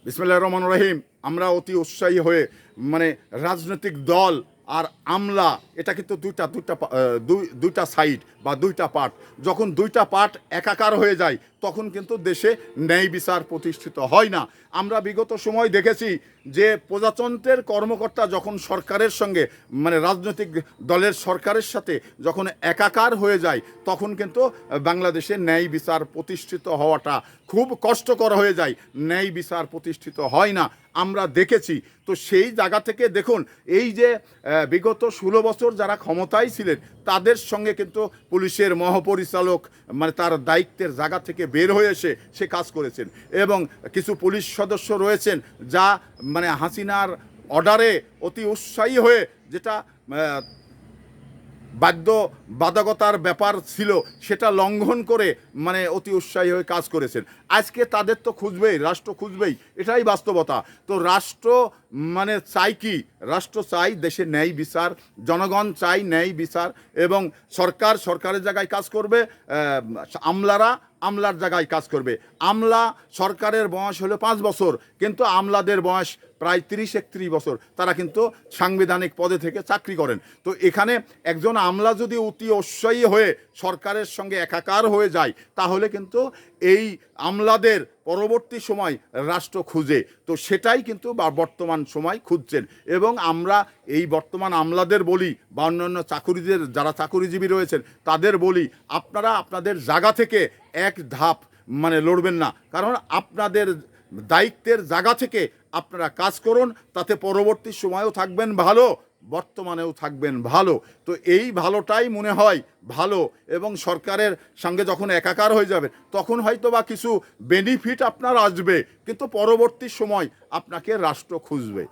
বিসমিল্লাহির রহমানির রহিম। আমরা অতি উৎসাহী হয়ে মানে রাজনৈতিক দল আর আমলা, এটা কিন্তু দুইটা সাইড বা দুইটা পার্ট। যখন দুইটা পার্ট একাকার হয়ে যায় তখন কিন্তু দেশে ন্যায় বিচার প্রতিষ্ঠিত হয় না। আমরা বিগত সময় দেখেছি যে প্রজাতন্ত্রের কর্মকর্তা যখন সরকারের সঙ্গে মানে রাজনৈতিক দলের সরকারের সাথে যখন একাকার হয়ে যায় তখন কিন্তু বাংলাদেশে ন্যায় বিচার প্রতিষ্ঠিত হওয়াটা খুব কষ্টকর হয়ে যায়, ন্যায় বিচার প্রতিষ্ঠিত হয় না, আমরা দেখেছি। তো সেই জায়গা থেকে দেখুন, এই যে বিগত 16 বছর যারা ক্ষমতায় ছিলেন তাদের সঙ্গে কিন্তু পুলিশের মহাপরিচালক মানে তার দায়িত্বের জায়গা থেকে বের হয়ে এসে সে কাজ করেছেন, এবং কিছু পুলিশ সদস্য রয়েছেন যা মানে হাসিনার অর্ডারে অতি উৎসাহী হয়ে, যেটা বাধ্যবাধকতার ব্যাপার ছিল সেটা লঙ্ঘন করে মানে অতি উৎসাহী হয়ে কাজ করেছেন। আজকে তাদের তো খুঁজবেই, রাষ্ট্র খুঁজবেই, এটাই বাস্তবতা। তো রাষ্ট্র মানে চাই কি? রাষ্ট্র চাই দেশে ন্যায় বিচার, জনগণ চাই ন্যায় বিচার, এবং সরকার সরকারের জায়গায় কাজ করবে, আমলারা আমলার জায়গায় কাজ করবে। আমলা সরকারের বয়স হলো 5 বছর, কিন্তু আমলাদের বয়স প্রায় 30-31 বছর, তারা কিন্তু সাংবিধানিক পদে থেকে চাকরি করেন। তো এখানে একজন আমলা যদি অতি উৎসাহী হয়ে সরকারের সঙ্গে একাকার হয়ে যায় তাহলে কিন্তু এই আমলাদের পরবর্তী সময় রাষ্ট্র খুঁজে, তো সেটাই কিন্তু বর্তমান সময় খুঁজছেন। এবং আমরা এই বর্তমান আমলাদের বলি বা অন্যান্য চাকুরিদের যারা চাকুরিজীবী রয়েছেন তাদের বলি, আপনারা আপনাদের জায়গা থেকে এক ধাপ মানে লড়বেন না, কারণ আপনাদের দায়িত্বের জায়গা থেকে আপনারা কাজ করুন, তাতে পরবর্তী সময়েও থাকবেন ভালো, বর্তমানেও থাকবেন ভালো। তো এই ভালোটাই মনে হয় ভালো, এবং সরকারের সঙ্গে যখন একাকার হয়ে যাবে তখন হয়তো বা কিছু বেনিফিট আপনার আসবে, কিন্তু পরবর্তী সময় আপনাকে রাষ্ট্র খুঁজবে।